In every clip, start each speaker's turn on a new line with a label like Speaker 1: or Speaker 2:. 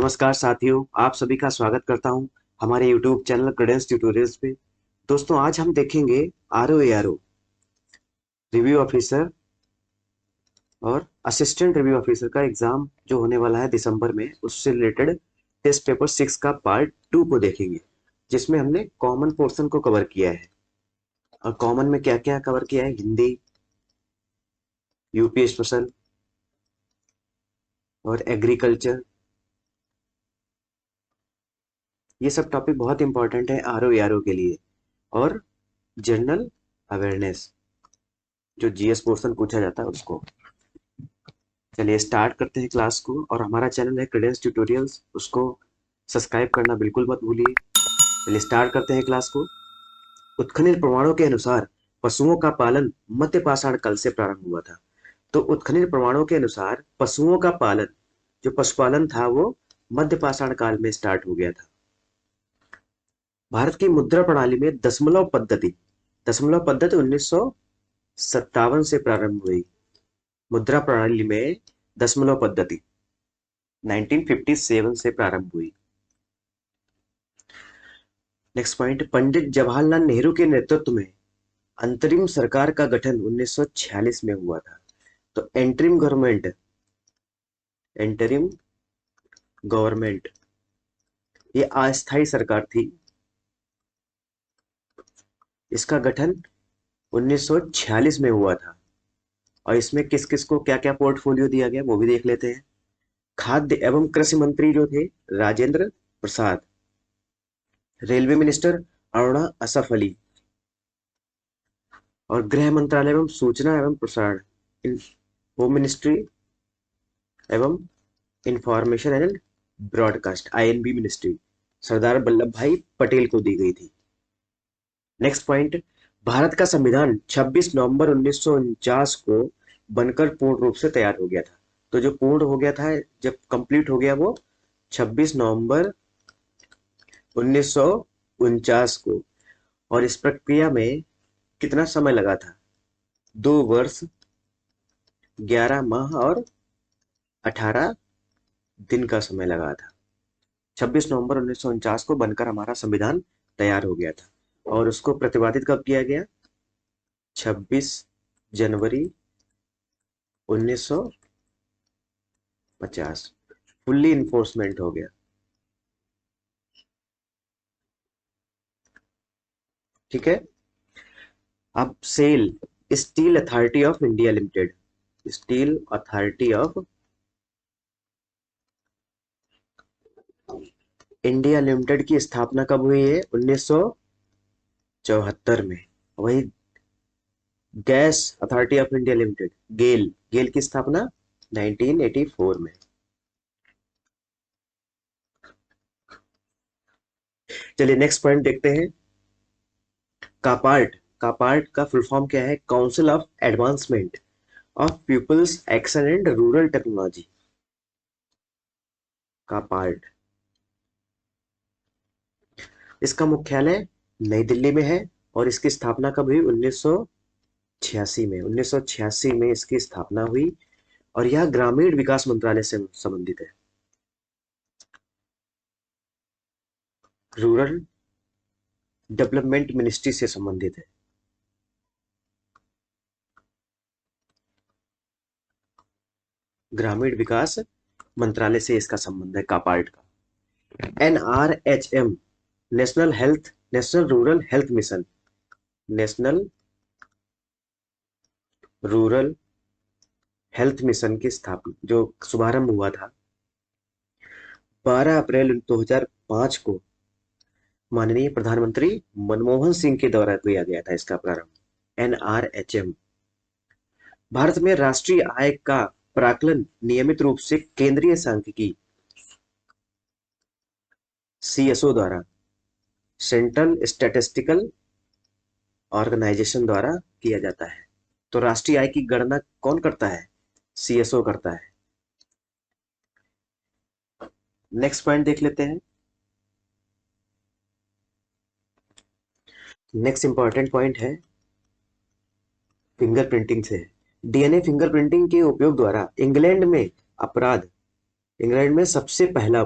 Speaker 1: नमस्कार साथियों, आप सभी का स्वागत करता हूं हमारे YouTube चैनल क्रेडेंस ट्यूटोरियल्स पे। दोस्तों, आज हम देखेंगे ROARO रिव्यू ऑफिसर और असिस्टेंट रिव्यू ऑफिसर का एग्जाम जो होने वाला है दिसंबर में, उससे रिलेटेड टेस्ट पेपर 6 का पार्ट 2 को देखेंगे, जिसमें हमने कॉमन पोर्शन को कवर किया है। और कॉमन में क्या क्या कवर किया है? हिंदी, यूपी स्पेशल और एग्रीकल्चर। ये सब टॉपिक बहुत इंपॉर्टेंट है ROARO के लिए। और जनरल अवेयरनेस, जो जीएस पोर्शन पूछा जाता है उसको। चलिए स्टार्ट करते हैं क्लास को। और हमारा चैनल है क्रेडेंस ट्यूटोरियल्स, उसको सब्सक्राइब करना बिल्कुल मत भूलिए। चलिए स्टार्ट करते हैं क्लास को। उत्खनन प्रमाणों के अनुसार पशुओं का पालन मध्य पाषाण काल से प्रारंभ हुआ था। तो उत्खनन प्रमाणों के अनुसार पशुओं का पालन, जो पशुपालन था, वो मध्य पाषाण काल में स्टार्ट हो गया था। भारत की मुद्रा प्रणाली में दशमलव पद्धति 1957 से प्रारंभ हुई। मुद्रा प्रणाली में दशमलव पद्धति 1957 से प्रारंभ हुई। नेक्स्ट पॉइंट, पंडित जवाहरलाल नेहरू के नेतृत्व में अंतरिम सरकार का गठन 1946 में हुआ था। तो एंटरिम गवर्नमेंट ये अस्थायी सरकार थी। इसका गठन 1946 में हुआ था। और इसमें किस किस को क्या क्या पोर्टफोलियो दिया गया वो भी देख लेते हैं। खाद्य एवं कृषि मंत्री जो थे, राजेंद्र प्रसाद। Railway minister, Aruna Asaf Ali. और गृह मंत्रालय एवं सूचना एवं प्रसारण, होम मिनिस्ट्री एवं information and broadcast, INB ministry, Sardar Vallabh Bhai Patel को दी गई थी। नेक्स्ट पॉइंट, भारत का संविधान 26 नवंबर 1949 को बनकर पूर्ण रूप से तैयार हो गया था। तो जो पूर्ण हो गया था, जब कंप्लीट हो गया, वो 26 नवंबर 1949 को। और इस प्रक्रिया में कितना समय लगा था? 2 वर्ष 11 माह और 18 दिन का समय लगा था। 26 नवंबर 1949 को बनकर हमारा संविधान तैयार हो गया था। और उसको प्रतिपादित कब किया गया? 26 जनवरी 1950। फुल्ली इन्फोर्समेंट हो गया। ठीक है। अब SAIL, steel authority of India limited, steel authority of India limited की स्थापना कब हुई है? 1974 में। वही gas authority of India limited, GAIL की स्थापना 1984 में। चलिए नेक्स्ट पॉइंट देखते हैं। कापार्ट का फुल फॉर्म क्या है? Council of advancement of people's action and rural technology. CAPART, इसका मुख्यालय नई दिल्ली में है। और इसकी स्थापना कब हुई? 1986 में। 1986 में इसकी स्थापना हुई। और यह ग्रामीण विकास मंत्रालय से संबंधित है। रूरल डेवलपमेंट मिनिस्ट्री से संबंधित है। ग्रामीण विकास मंत्रालय से इसका संबंध है कापार्ट का। NRHM, national rural health mission, national rural health mission की स्थापना, जो शुभारंभ हुआ था 12 अप्रैल 2005 को माननीय प्रधानमंत्री मनमोहन सिंह के द्वारा किया गया था इसका प्रारंभ। NRHM भारत में राष्ट्रीय आय का प्राकलन नियमित रूप से केंद्रीय सांख्यिकी CSO द्वारा, सेंट्रल स्टैटिस्टिकल ऑर्गेनाइजेशन द्वारा किया जाता है। तो राष्ट्रीय आय की गणना कौन करता है? CSO करता है। नेक्स्ट पॉइंट देख लेते हैं। नेक्स्ट इंपॉर्टेंट पॉइंट है फिंगरप्रिंटिंग से। DNA फिंगरप्रिंटिंग के उपयोग द्वारा इंग्लैंड में अपराध इंग्लैंड में सबसे पहला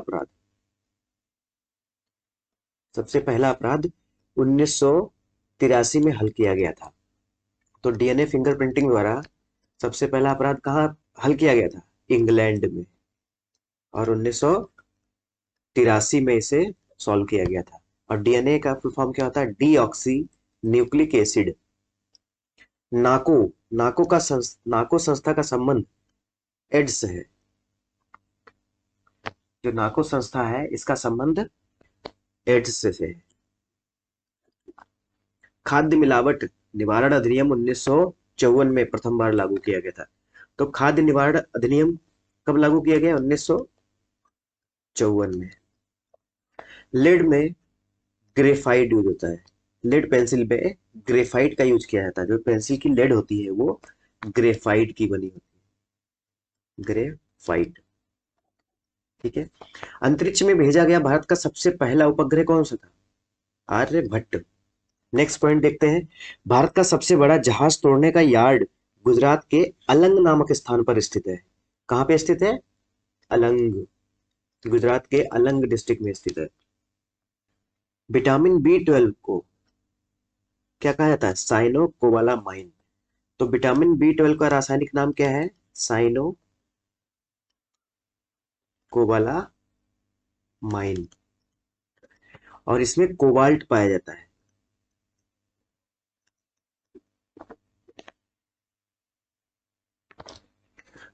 Speaker 1: अपराध 1983 में हल किया गया था। तो डीएनए फिंगरप्रिंटिंग द्वारा सबसे पहला अपराध कहाँ हल किया गया था? इंग्लैंड में। और 1983 में इसे सॉल्व किया गया था। और डीएनए का फुल फॉर्म क्या होता है? Deoxy nucleic acid. NACO NACO संस्था का संबंध एड्स है। जो नाको संस्था है इसका संबंध एड्स से है। खाद्य मिलावट निवारण अधिनियम 1954 में प्रथम बार लागू किया गया था। तो खाद्य निवारण अधिनियम कब लागू किया गया? 1954 में। लेड में ग्रेफाइट यूज होता है। लेड पेंसिल पे ग्रेफाइट का यूज किया जाता है। जो पेंसिल की लेड होती है वो ग्रेफाइट की बनी होती है। ग्रेफाइट। ठीक है। अंतरिक्ष में भेजा गया भारत का सबसे पहला उपग्रह कौन सा था? आर्यभट्ट। नेक्स्ट पॉइंट देखते हैं। भारत का सबसे बड़ा जहाज तोड़ने का यार्ड गुजरात के अलंग नामक स्थान पर स्थित है। कहाँ पे स्थित है? अलंग। गुजरात के अलंग डिस्ट्रिक्ट में स्थित है। विटामिन B12 को क्या कहा जाता है? Cyano cobalamin. तो विटामिन B12 का रासायनिक नाम क्या है? Cyanocobalamin. और इसमें कोबाल्ट पाया जाता है।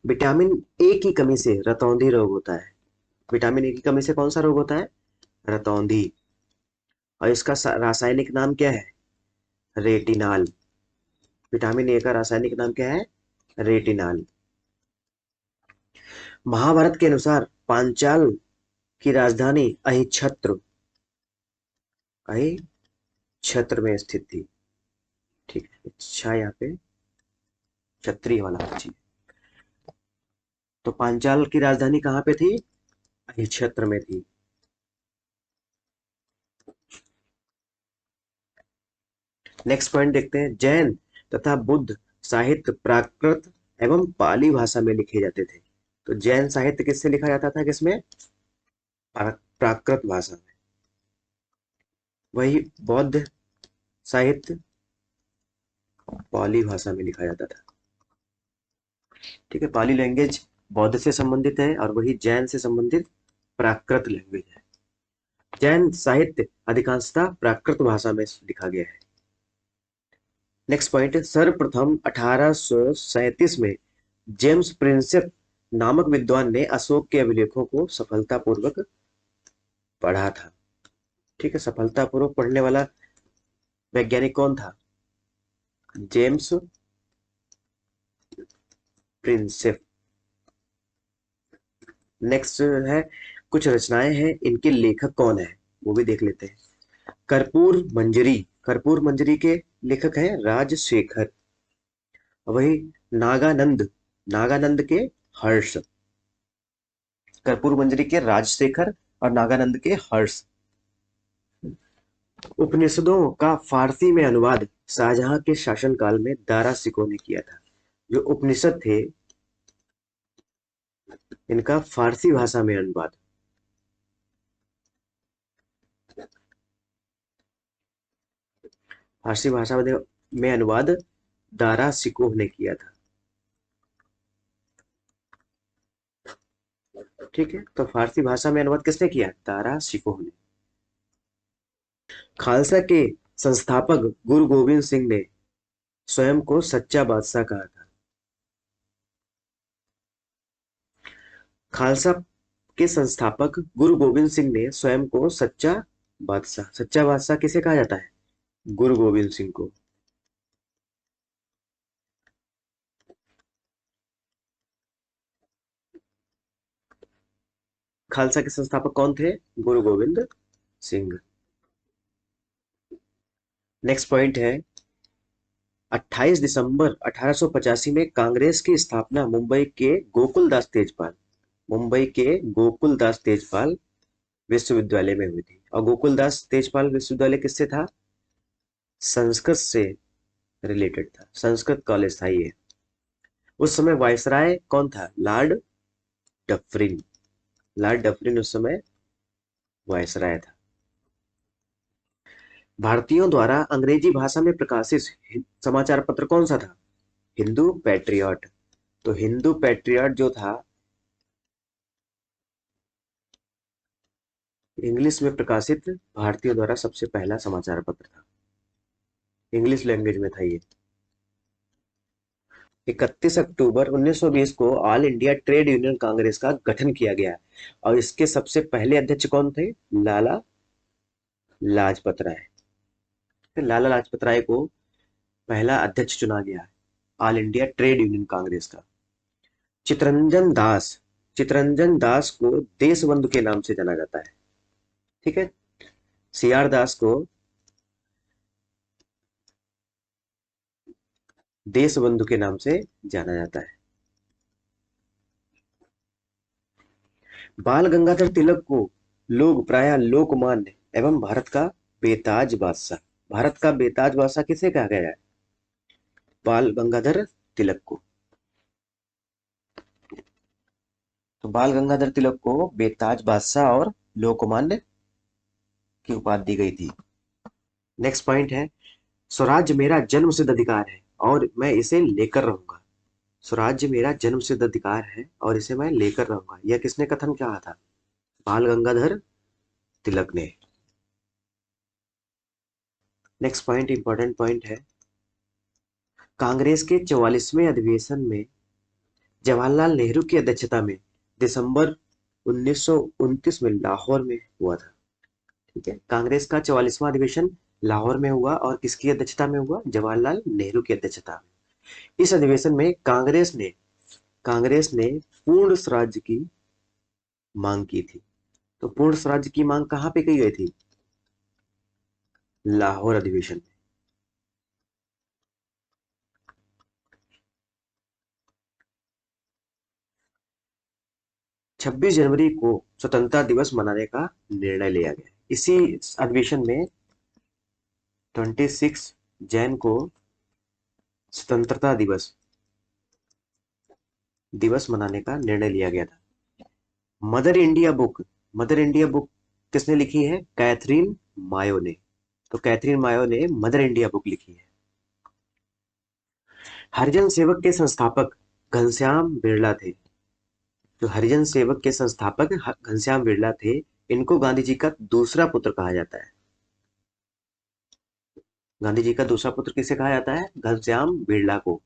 Speaker 1: विटामिन ए की कमी से रतौंधी रोग होता है। विटामिन ए की कमी से कौन सा रोग होता है? रतौंधी। और इसका रासायनिक नाम क्या है? रेटिनाल। विटामिन ए का रासायनिक नाम क्या है? रेटिनाल। महाभारत के अनुसार पांचाल की राजधानी अहिछत्र में स्थित थी। ठीक है। अच्छा, यहाँ पे क्षत्रिय वाला चीज। तो पांचाल की राजधानी कहाँ पे थी? अहिछत्र में थी। नेक्स्ट पॉइंट देखते हैं। जैन तथा बुद्ध साहित्य प्राकृत एवं पाली भाषा में लिखे जाते थे। तो जैन साहित्य किससे लिखा जाता था? किसमें? प्राकृत भाषा में। वही बौद्ध साहित्य पाली भाषा में लिखा जाता था। ठीक है। पाली लैंग्वेज बौद्ध से संबंधित है और वही जैन से संबंधित प्राकृत लैंग्वेज है। जैन साहित्य अधिकांशतः प्राकृत भाषा में लिखा गया है। Next point. सर्वप्रथम 1837 में जेम्स प्रिंसेप नामक विद्वान ने अशोक के अभिलेखों को सफलतापूर्वक पढ़ा था। ठीक है। सफलतापूर्वक पढ़ने वाला वैज्ञानिक कौन था? James Prinsep. नेक्स्ट है कुछ रचनाएं हैं, इनके लेखक कौन है वो भी देख लेते हैं। कर्पूर मंजरी के लेखक हैं राजशेखर। वही नागानंद नागानंद के हर्ष। कर्पूर मंजरी के राजशेखर और नागानंद के हर्ष। उपनिषदों का फारसी में अनुवाद शाहजहां के शासनकाल में दारा सिकोह ने किया था। जो उपनिषद थे इनका फारसी भाषा में अनुवाद फारसी भाषा में अनुवाद दारा सिकोह ने किया था। ठीक है। तो फारसी भाषा में अनुवाद किसने किया? दारा सिकोह ने। खालसा के संस्थापक गुरु गोविंद सिंह ने स्वयं को सच्चा बादशाह कहा था। खालसा के संस्थापक गुरु गोविंद सिंह ने स्वयं को सच्चा बादशाह किसे कहा जाता है? गुरु गोविंद सिंह को। खालसा के संस्थापक कौन थे? गुरु गोविंद सिंह। नेक्स्ट पॉइंट है 28 दिसंबर 1885 में कांग्रेस की स्थापना मुंबई के गोकुलदास तेजपाल विश्वविद्यालय में हुई थी। और गोकुलदास तेजपाल विश्वविद्यालय किससे था? संस्कृत से रिलेटेड था। संस्कृत कॉलेज था ये। उस समय वायसराय कौन था? Lord Dufferin. लॉर्ड डफरिन उस समय वायसराय था। भारतीयों द्वारा अंग्रेजी भाषा में प्रकाशित समाचार पत्र कौन सा था? हिंदू पैट्रियट। तो हिंदू पैट्रियट जो था इंग्लिश में प्रकाशित भारतीयों द्वारा सबसे पहला समाचार पत्र था, इंग्लिश लैंग्वेज में था ये। 31 अक्टूबर 1920 को all India trade union Congress का गठन किया गया और इसके सबसे पहले अध्यक्ष कौन थे? लाला लाजपत राय। फिर लाला लाजपत राय को पहला अध्यक्ष चुना गया all India trade union Congress का। चितरंजन दास, चितरंजन दास को देश बंधु के नाम से जाना जाता है, ठीक है। सी आर दास को देश बंधु के नाम से जाना जाता है। बाल गंगाधर तिलक को लोग प्रायः लोकमान्य एवं भारत का बेताज बादशाह, भारत का बेताज बादशाह किसे कहा गया है? बाल गंगाधर तिलक को। तो बाल गंगाधर तिलक को बेताज बादशाह और लोकमान्य की उपाधि दी गई थी। नेक्स्ट पॉइंट है, स्वराज्य मेरा जन्मसिद्ध अधिकार है और मैं इसे लेकर रहूंगा। स्वराज्य मेरा जन्मसिद्ध अधिकार है और इसे मैं लेकर रहूंगा, यह किसने कथन कहा था? बाल गंगाधर तिलक ने। नेक्स्ट पॉइंट इंपॉर्टेंट पॉइंट है, कांग्रेस के 44वें अधिवेशन में जवाहरलाल नेहरू की अध्यक्षता में दिसंबर 1929 में लाहौर में हुआ था, ठीक है। कांग्रेस का 44वां अधिवेशन लाहौर में हुआ और किसकी अध्यक्षता में हुआ? जवाहरलाल नेहरू की अध्यक्षता में। इस अधिवेशन में कांग्रेस ने पूर्ण स्वराज्य की मांग की थी। तो पूर्ण स्वराज्य की मांग कहां पे की गई थी? लाहौर अधिवेशन में। 26 जनवरी को स्वतंत्रता दिवस मनाने का निर्णय लिया गया। इसी अधिवेशन में 26 जैन को स्वतंत्रता दिवस मनाने का निर्णय लिया गया था। मदर इंडिया बुक किसने लिखी है? कैथरीन मायो ने। तो कैथरीन मायो ने मदर इंडिया बुक लिखी है। हरिजन सेवक के संस्थापक घनश्याम बिरला थे। जो हरिजन सेवक के संस्थापक घनश्याम बिरला थे, इनको गांधी जी का दूसरा पुत्र कहा जाता है। गांधी जी का दूसरा पुत्र किसे कहा जाता है? घनश्याम बिरला को।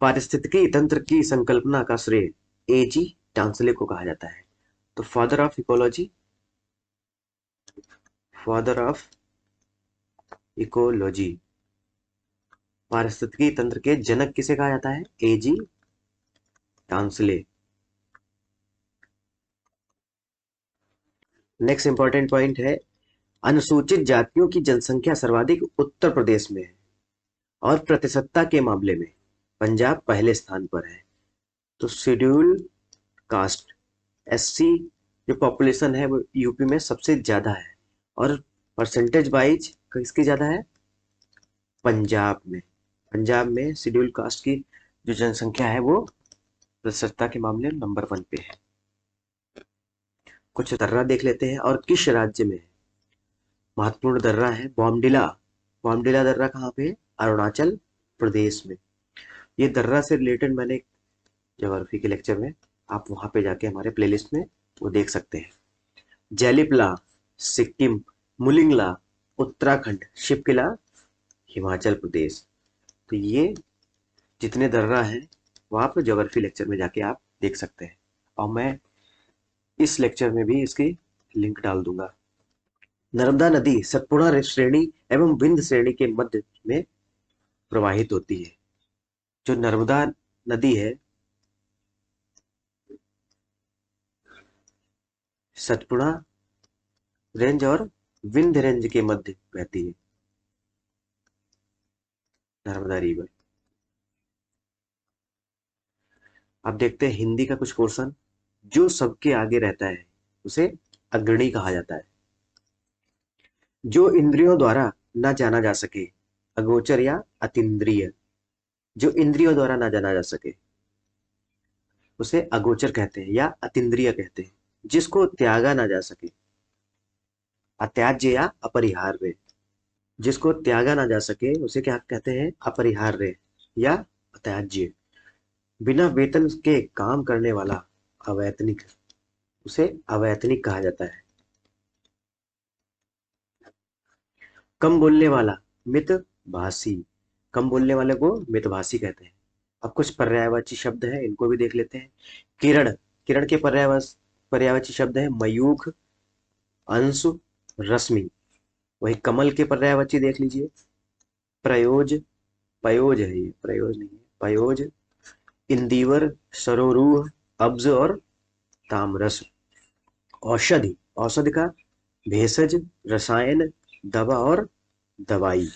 Speaker 1: पारिस्थितिकी तंत्र की संकल्पना का श्रेय एजी टांसले को कहा जाता है। तो फादर ऑफ इकोलॉजी, पारिस्थितिकी तंत्र के जनक किसे कहा जाता है? एजी टांसले। नेक्स्ट इंपॉर्टेंट पॉइंट है, अनुसूचित जातियों की जनसंख्या सर्वाधिक उत्तर प्रदेश में है और प्रतिशतता के मामले में पंजाब पहले स्थान पर है। तो शेड्यूल कास्ट एससी जो पॉपुलेशन है वो यूपी में सबसे ज्यादा है और परसेंटेज वाइज किसकी ज्यादा है? पंजाब में शेड्यूल कास्ट की जो जनसंख्या है वो प्रतिशतता के मामले में नंबर 1 पे है। कुछ दर्रा देख लेते हैं और किस राज्य में है। महत्वपूर्ण दर्रा है बॉमडिला। बॉमडिला दर्रा कहाँ पे है? अरुणाचल प्रदेश में। ये दर्रा से रिलेटेड मैंने ज्योग्राफी के लेक्चर में, आप वहां पे जाके हमारे प्लेलिस्ट में वो देख सकते हैं। जैलिपला सिक्किम, मुलिंगला उत्तराखंड, शिपकिला हिमाचल प्रदेश। तो ये जितने दर्रा हैं वो आप ज्योग्राफी लेक्चर में जाके आप देख सकते हैं और मैं इस लेक्चर में भी इसकी लिंक डाल दूंगा। नर्मदा नदी सतपुड़ा श्रेणी एवं विंध्य श्रेणी के मध्य में प्रवाहित होती है। जो नर्मदा नदी है सतपुड़ा रेंज और विंध्य रेंज के मध्य बहती है नर्मदा रिवर। अब देखते हैं हिंदी का कुछ पोर्शन। जो सबके आगे रहता है उसे अग्रणी कहा जाता है। जो इंद्रियों द्वारा न जाना जा सके, अगोचर या अतीन्द्रिय। जो इंद्रियों द्वारा ना जाना जा सके, उसे अगोचर कहते हैं या अतीन्द्रिय कहते हैं। जिसको त्यागा ना जा सके, अत्याज्य या अपरिहार्य। जिसको त्यागा ना जा सके उसे क्या कहते हैं? अपरिहार्य या अत्याज्य। बिना वेतन के काम करने वाला अवैतनिक, उसे अवैतनिक कहा जाता है। कम बोलने वाला मितभाषी, कम बोलने वाले को मितभाषी कहते हैं। अब कुछ पर्यायवाची शब्द हैं, इनको भी देख लेते हैं। किरण, किरण के पर्यायवाची शब्द है मयूख, अंशु, रश्मि। वही कमल के पर्यायवाची देख लीजिए, प्रयोज, पयोज है ये, प्रयोज नहीं है, पयोज, इंदिवर, सरोरूह, अब्ज और तामरस। औषधि, औषधि का भेषज, रसायन, दवा और दवाई।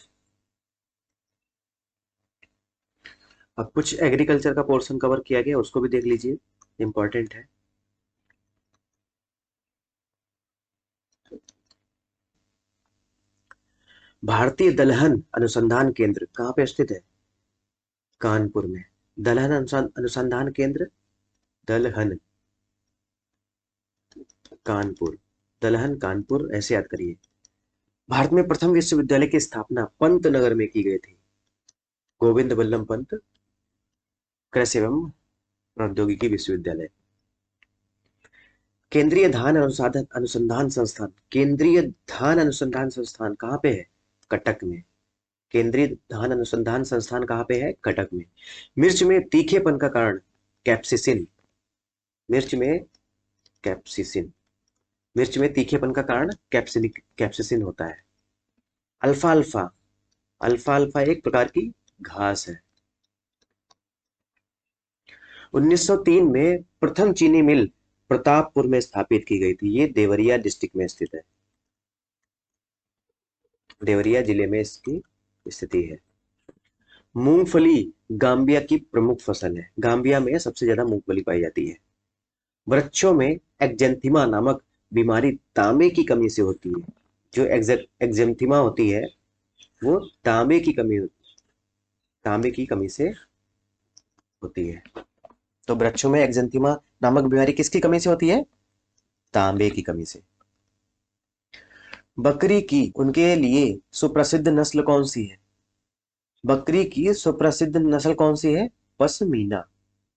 Speaker 1: अब कुछ एग्रीकल्चर का पोर्शन कवर किया गया, उसको भी देख लीजिए, इंपॉर्टेंट है। भारतीय दलहन अनुसंधान केंद्र कहाँ पे स्थित है? कानपुर में। दलहन अनुसंधान केंद्र, दलहन कानपुर, दलहन कानपुर, ऐसे याद करिए। भारत में प्रथम विश्वविद्यालय की स्थापना पंत नगर में की गई थी। गोविंद बल्लभ पंत कृषि एवं प्रौद्योगिकी विश्वविद्यालय। केंद्रीय धान अनुसंधान अनुसंधान संस्थान, केंद्रीय धान अनुसंधान संस्थान कहाँ पे है? कटक में। केंद्रीय धान अनुसंधान संस्थान कहाँ पे है? कटक में। मिर्च में तीखेपन का कारण कैप्सिसिन, मिर्च में कैप्सिसिन, मिर्च में तीखेपन का कारण कैप्सिसिन होता है। अल्फा अल्फा, अल्फा अल्फा एक प्रकार की घास है। 1903 में प्रथम चीनी मिल प्रतापपुर में स्थापित की गई थी। ये देवरिया डिस्ट्रिक्ट में स्थित है, देवरिया जिले में इसकी स्थिति है। मूंगफली गाम्बिया की प्रमुख फसल है। गाम्बिया में सबसे ज्यादा मूंगफली पाई जाती है। वृक्षों में एक्जेंथिमा नामक बीमारी तांबे की कमी से होती है। जो एक्जेंथिमा होती है वो तांबे की कमी से होती है। तो वृक्षों में एक्जेंथिमा नामक बीमारी किसकी कमी से होती है? तांबे की कमी से। बकरी की उनके लिए सुप्रसिद्ध नस्ल कौन सी है? बकरी की सुप्रसिद्ध नस्ल कौन सी है? पश्मीना,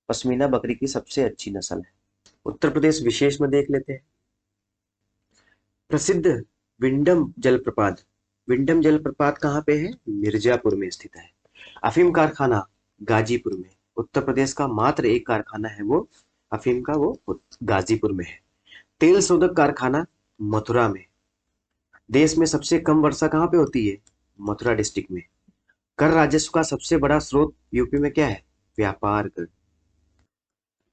Speaker 1: पश्मीना बकरी की सबसे अच्छी नस्ल है। उत्तर प्रदेश विशेष में देख लेते हैं। प्रसिद्ध विंडम जलप्रपात, विंडम जलप्रपात कहाँ पे है? मिर्जापुर में स्थित है। अफीम कारखाना गाजीपुर में। उत्तर प्रदेश का मात्र एक कारखाना है वो अफीम का, वो गाजीपुर में है। तेल शोधक कारखाना मथुरा में। देश में सबसे कम वर्षा कहाँ पे होती है? मथुरा डिस्ट्रिक्ट में। कर राजस्व का सबसे बड़ा स्रोत यूपी में क्या है? व्यापार कर,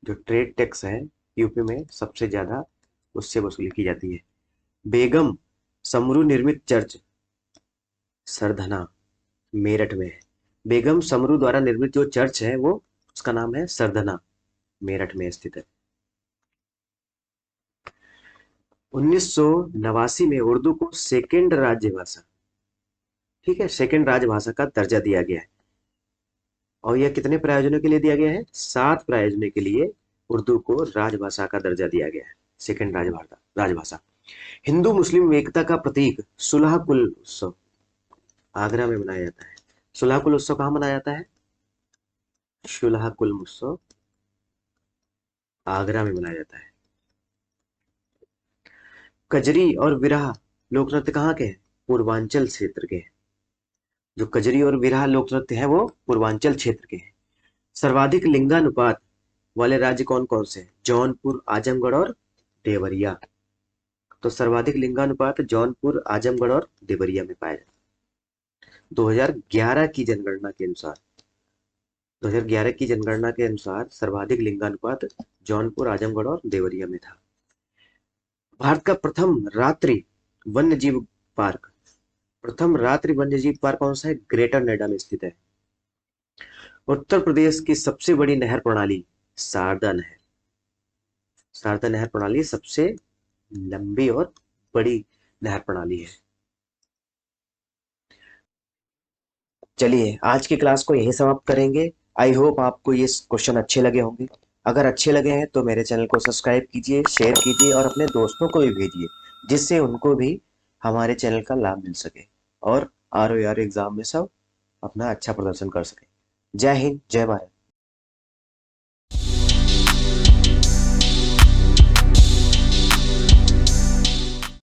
Speaker 1: जो ट्रेड टैक्स है यूपी में सबसे ज्यादा उससे वसूली की जाती है। बेगम समरू निर्मित चर्च सरधना मेरठ में है। बेगम समरू द्वारा निर्मित जो चर्च है वो उसका नाम है सरधना, मेरठ में स्थित है। 1989 में उर्दू को सेकेंड राजभाषा, ठीक है, सेकेंड राजभाषा का दर्जा दिया गया है। और यह कितने प्रयोजनों के लिए दिया गया है? 7 प्रयोजनों के लिए उर्दू को राजभाषा का दर्जा दिया गया है, सेकेंड राजभाषा। हिंदू मुस्लिम एकता का प्रतीक सुलह कुल उत्सव आगरा में मनाया जाता है। सुलह कुल उत्सव कहाँ मनाया जाता है? सुलह कुल उत्सव आगरा में मनाया जाता है। कजरी और विरह लोक नृत्य कहाँ के हैं? पूर्वांचल क्षेत्र के हैं। जो कजरी और विरह लोक नृत्य है वो पूर्वांचल क्षेत्र के हैं। सर्वाधिक लिंगानुपात वाले राज्य कौन कौन से हैं? जौनपुर, आजमगढ़ और देवरिया। तो सर्वाधिक लिंगानुपात जौनपुर, आजमगढ़ और देवरिया में पाया जाता है। 2011 की जनगणना के अनुसार, 2011 की जनगणना के अनुसार सर्वाधिक लिंगानुपात जौनपुर, आजमगढ़ और देवरिया में था। भारत का प्रथम रात्रि वन्यजीव पार्क, प्रथम रात्रि वन्यजीव पार्क कौन सा है? ग्रेटर नोएडा में स्थित है। उत्तर प्रदेश की सबसे बड़ी नहर प्रणाली शारदा नहर, शारदा नहर प्रणाली सबसे लंबी और बड़ी नहर प्रणाली है। चलिए आज की क्लास को यही समाप्त करेंगे। आई होप आपको ये क्वेश्चन अच्छे लगे होंगे। अगर अच्छे लगे हैं तो मेरे चैनल को सब्सक्राइब कीजिए, शेयर कीजिए और अपने दोस्तों को भी भेजिए, जिससे उनको भी हमारे चैनल का लाभ मिल सके और ROAR एग्जाम में सब अपना अच्छा प्रदर्शन कर सके। जय हिंद, जय भारत।